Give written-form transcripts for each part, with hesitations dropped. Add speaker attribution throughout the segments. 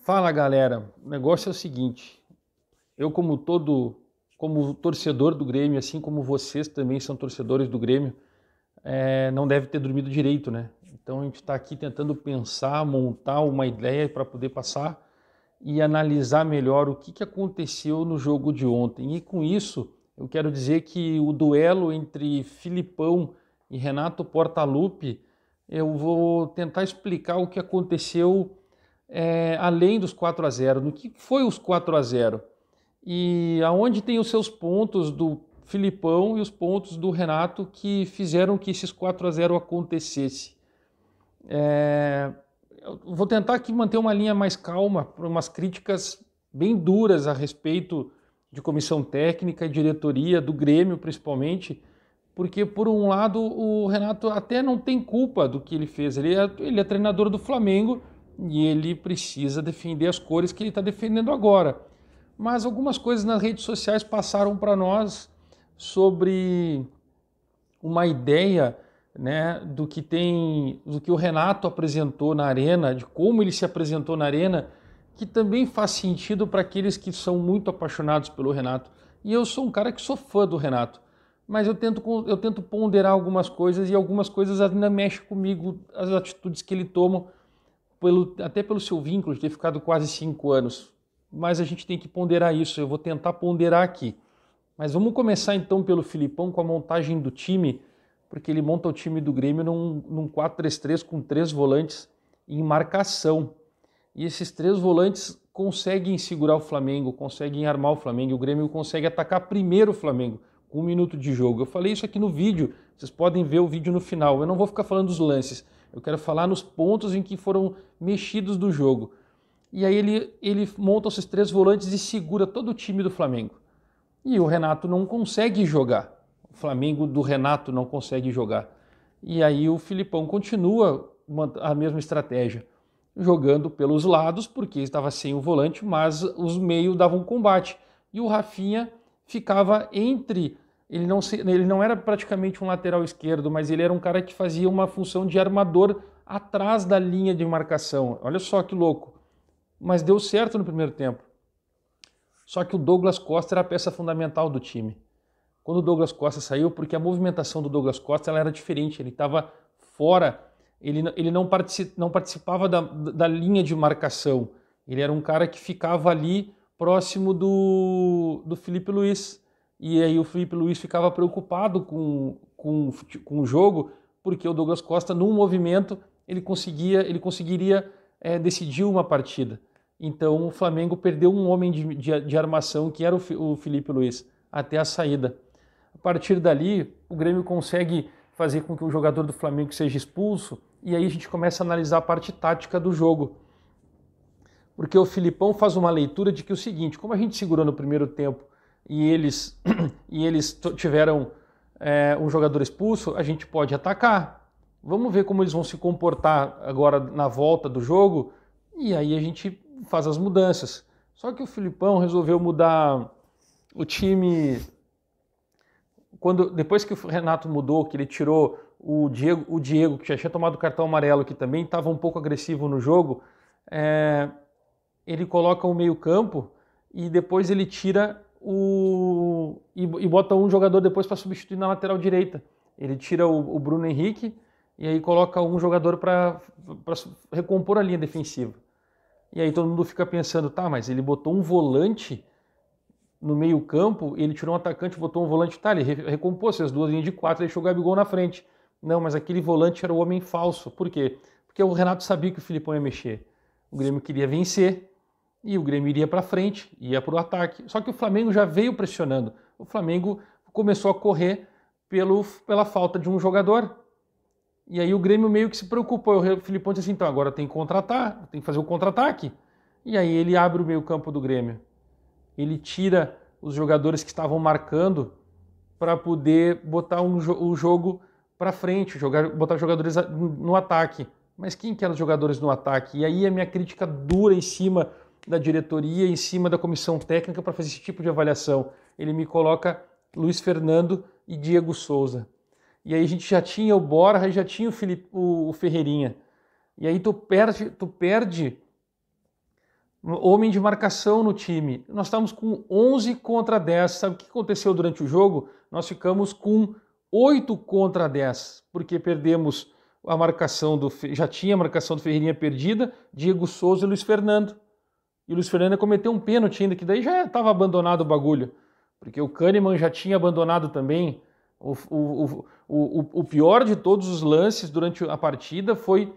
Speaker 1: Fala galera, o negócio é o seguinte, eu como torcedor do Grêmio, assim como vocês também são torcedores do Grêmio, não deve ter dormido direito, né? Então a gente está aqui tentando pensar, montar uma ideia para poder passar e analisar melhor o que aconteceu no jogo de ontem. E com isso, eu quero dizer que o duelo entre Filipão e Renato Portaluppi, eu vou tentar explicar o que aconteceu além dos 4-0, no que foi os 4-0 e aonde tem os seus pontos do Filipão e os pontos do Renato que fizeram que esses 4-0 acontecesse. Eu vou tentar aqui manter uma linha mais calma para umas críticas bem duras a respeito de comissão técnica e diretoria do Grêmio principalmente, porque por um lado o Renato até não tem culpa do que ele fez, ele é treinador do Flamengo e ele precisa defender as cores que ele está defendendo agora. Mas algumas coisas nas redes sociais passaram para nós sobre uma ideia, né, do que o Renato apresentou na arena, de como ele se apresentou na arena, que também faz sentido para aqueles que são muito apaixonados pelo Renato. E eu sou um cara que sou fã do Renato, mas eu tento ponderar algumas coisas e algumas coisas ainda mexem comigo, as atitudes que ele toma, até pelo seu vínculo de ter ficado quase 5 anos. Mas a gente tem que ponderar isso, eu vou tentar ponderar aqui. Mas vamos começar então pelo Filipão com a montagem do time, porque ele monta o time do Grêmio num 4-3-3 com 3 volantes em marcação. E esses 3 volantes conseguem segurar o Flamengo, conseguem armar o Flamengo, e o Grêmio consegue atacar primeiro o Flamengo, com 1 minuto de jogo. Eu falei isso aqui no vídeo, vocês podem ver o vídeo no final. Eu não vou ficar falando dos lances, eu quero falar nos pontos em que foram mexidos do jogo. E aí ele monta esses 3 volantes e segura todo o time do Flamengo. E o Renato não consegue jogar. O Flamengo do Renato não consegue jogar. E aí o Filipão continua a mesma estratégia, jogando pelos lados, porque estava sem o volante, mas os meios davam combate. E o Rafinha ficava entre... Ele não era praticamente um lateral esquerdo, mas ele era um cara que fazia uma função de armador atrás da linha de marcação. Olha só que louco. Mas deu certo no primeiro tempo. Só que o Douglas Costa era a peça fundamental do time. Quando o Douglas Costa saiu, porque a movimentação do Douglas Costa ela era diferente, ele estava fora, ele não participava da linha de marcação. Ele era um cara que ficava ali próximo do Felipe Luiz. E aí o Felipe Luiz ficava preocupado com o jogo, porque o Douglas Costa, num movimento, ele conseguiria decidir uma partida. Então o Flamengo perdeu um homem de armação, que era o Felipe Luiz, até a saída. A partir dali, o Grêmio consegue fazer com que o jogador do Flamengo seja expulso, e aí a gente começa a analisar a parte tática do jogo. Porque o Filipão faz uma leitura de que o seguinte, como a gente segurou no primeiro tempo e eles tiveram um jogador expulso, a gente pode atacar. Vamos ver como eles vão se comportar agora na volta do jogo, e aí a gente faz as mudanças. Só que o Filipão resolveu mudar o time depois que o Renato mudou, que ele tirou o Diego, que já tinha tomado cartão amarelo, que também estava um pouco agressivo no jogo, ele coloca o meio-campo e depois ele tira e bota um jogador depois para substituir na lateral direita. Ele tira o Bruno Henrique e aí coloca um jogador para recompor a linha defensiva. E aí todo mundo fica pensando, tá, mas ele botou um volante no meio campo, ele tirou um atacante, botou um volante, tá, ele recompôs as 2 linhas de 4, deixou o Gabigol na frente. Não, mas aquele volante era o homem falso. Por quê? Porque o Renato sabia que o Filipão ia mexer. O Grêmio queria vencer e o Grêmio iria para frente, ia para o ataque. Só que o Flamengo já veio pressionando. O Flamengo começou a correr pela falta de um jogador. E aí o Grêmio meio que se preocupou. O Filipão disse assim, então agora tem que contratar, tem que fazer o contra-ataque. E aí ele abre o meio campo do Grêmio. Ele tira os jogadores que estavam marcando para poder botar o jogo para frente, botar jogadores no ataque. Mas quem que eram os jogadores no ataque? E aí a minha crítica dura em cima da diretoria, em cima da comissão técnica para fazer esse tipo de avaliação. Ele me coloca Luiz Fernando e Diego Souza. E aí a gente já tinha o Borja e já tinha o Ferreirinha. E aí tu perde homem de marcação no time. Nós estávamos com 11 contra 10. Sabe o que aconteceu durante o jogo? Nós ficamos com 8 contra 10, porque perdemos a marcação já tinha a marcação do Ferreirinha perdida, Diego Souza e Luiz Fernando. E o Luiz Fernando cometeu um pênalti ainda, que daí já estava abandonado o bagulho, porque o Kahneman já tinha abandonado também. O pior de todos os lances durante a partida foi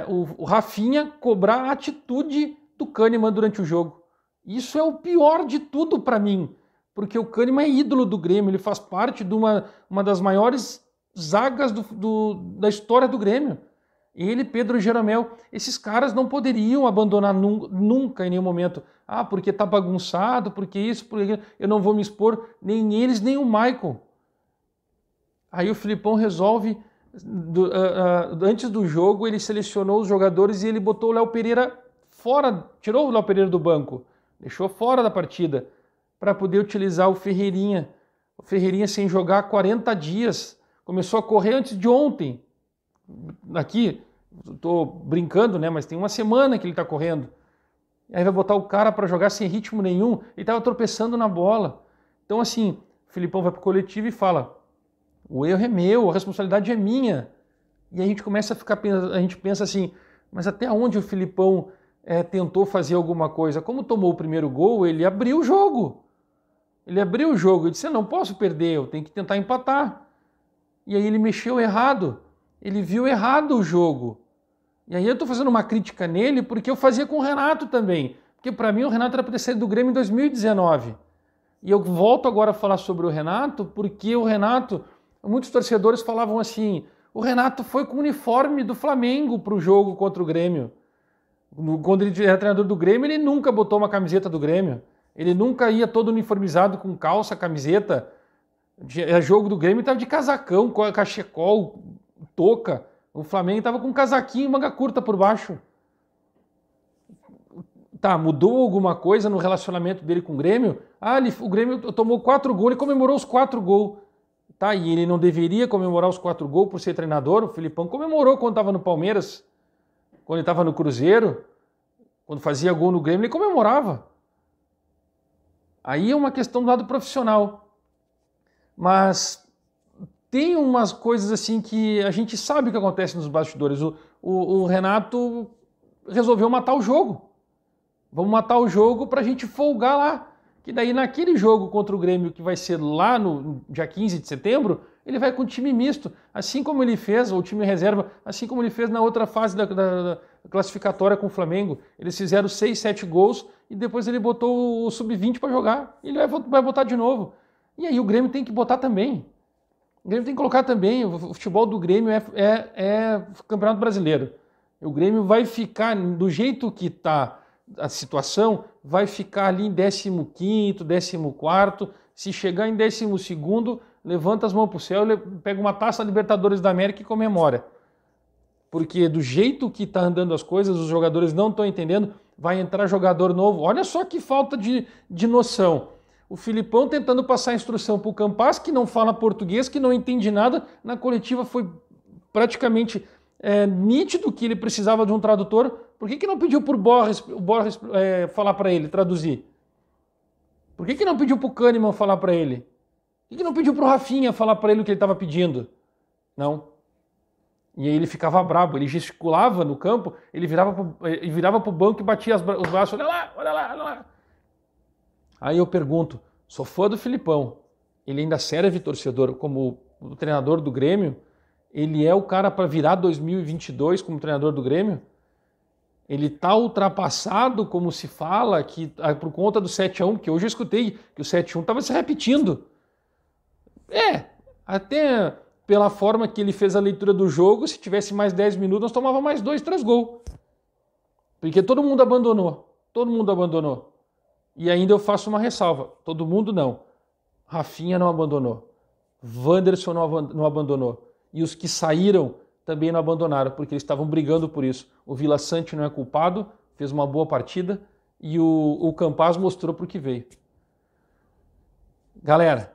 Speaker 1: o Rafinha cobrar a atitude do Kahneman durante o jogo. Isso é o pior de tudo para mim, porque o Kahneman é ídolo do Grêmio, ele faz parte de uma das maiores zagas da história do Grêmio. Ele, Pedro Jeromel, esses caras não poderiam abandonar nunca em nenhum momento. Ah, porque tá bagunçado, porque isso, porque eu não vou me expor, nem eles, nem o Michael. Aí o Filipão resolve, antes do jogo, ele selecionou os jogadores e ele botou o Léo Pereira fora, tirou o Léo Pereira do banco, deixou fora da partida, para poder utilizar o Ferreirinha. O Ferreirinha sem jogar há 40 dias, começou a correr antes de ontem. Aqui, estou brincando, né? Mas tem uma semana que ele está correndo. Aí vai botar o cara para jogar sem ritmo nenhum. Ele estava tropeçando na bola. Então, assim, o Filipão vai para o coletivo e fala: o erro é meu, a responsabilidade é minha. E a gente começa a gente pensa assim: mas até onde o Filipão tentou fazer alguma coisa? Como tomou o primeiro gol, ele abriu o jogo. Ele abriu o jogo e disse: eu não posso perder, eu tenho que tentar empatar. E aí ele mexeu errado. Ele viu errado o jogo. E aí eu estou fazendo uma crítica nele porque eu fazia com o Renato também. Porque para mim o Renato era para ter saído do Grêmio em 2019. E eu volto agora a falar sobre o Renato porque o Renato, muitos torcedores falavam assim, o Renato foi com o uniforme do Flamengo para o jogo contra o Grêmio. Quando ele era treinador do Grêmio, ele nunca botou uma camiseta do Grêmio. Ele nunca ia todo uniformizado com calça, camiseta. Jogo do Grêmio estava de casacão, cachecol, touca. O Flamengo estava com um casaquinho e manga curta por baixo. Tá, mudou alguma coisa no relacionamento dele com o Grêmio? Ah, o Grêmio tomou 4 gols, ele comemorou os 4 gols. Tá, e ele não deveria comemorar os 4 gols por ser treinador? O Filipão comemorou quando estava no Palmeiras, quando ele estava no Cruzeiro, quando fazia gol no Grêmio, ele comemorava. Aí é uma questão do lado profissional. Mas tem umas coisas assim que a gente sabe o que acontece nos bastidores. O Renato resolveu matar o jogo. Vamos matar o jogo para a gente folgar lá. Que daí naquele jogo contra o Grêmio, que vai ser lá no dia 15 de setembro, ele vai com time misto. Assim como ele fez, ou time reserva, assim como ele fez na outra fase da classificatória com o Flamengo. Eles fizeram 6, 7 gols e depois ele botou o Sub-20 para jogar. Ele vai botar de novo. E aí o Grêmio tem que botar também. O Grêmio tem que colocar também. O futebol do Grêmio é Campeonato Brasileiro. O Grêmio vai ficar, do jeito que está a situação, vai ficar ali em 15º, 14º. Se chegar em 12º, levanta as mãos para o céu, pega uma taça Libertadores da América e comemora. Porque do jeito que está andando as coisas, os jogadores não estão entendendo, vai entrar jogador novo. Olha só que falta de noção. O Filipão tentando passar a instrução para o Campas, que não fala português, que não entende nada. Na coletiva foi praticamente nítido que ele precisava de um tradutor. Por que não pediu para o Borges falar para ele, traduzir? Por que não pediu para o Kahneman falar para ele? Por que não pediu para o Rafinha falar para ele o que ele estava pedindo? Não. E aí ele ficava brabo, ele gesticulava no campo, ele virava para o banco e batia os braços. Olha lá, olha lá, olha lá. Aí eu pergunto, sou fã do Filipão, ele ainda serve torcedor como o treinador do Grêmio? Ele é o cara para virar 2022 como treinador do Grêmio? Ele está ultrapassado, como se fala, que por conta do 7-1, que hoje eu escutei que o 7-1 estava se repetindo. Até pela forma que ele fez a leitura do jogo, se tivesse mais 10 minutos, nós tomávamos mais 2, 3 gols. Porque todo mundo abandonou. Todo mundo abandonou. E ainda eu faço uma ressalva. Todo mundo não. Rafinha não abandonou. Wanderson não abandonou. E os que saíram também não abandonaram, porque eles estavam brigando por isso. O Vila Sante não é culpado, fez uma boa partida e o Campas mostrou por que veio. Galera,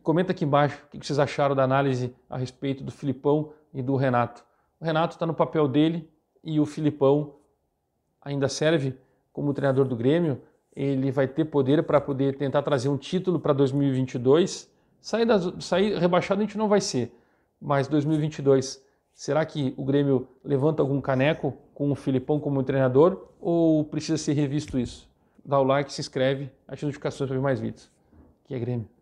Speaker 1: comenta aqui embaixo o que vocês acharam da análise a respeito do Filipão e do Renato. O Renato está no papel dele e o Filipão ainda serve como treinador do Grêmio, ele vai ter poder para poder tentar trazer um título para 2022. Sair rebaixado a gente não vai ser, mas 2022, será que o Grêmio levanta algum caneco com o Filipão como treinador ou precisa ser revisto isso? Dá o like, se inscreve, ativa as notificações para ver mais vídeos. Aqui é Grêmio.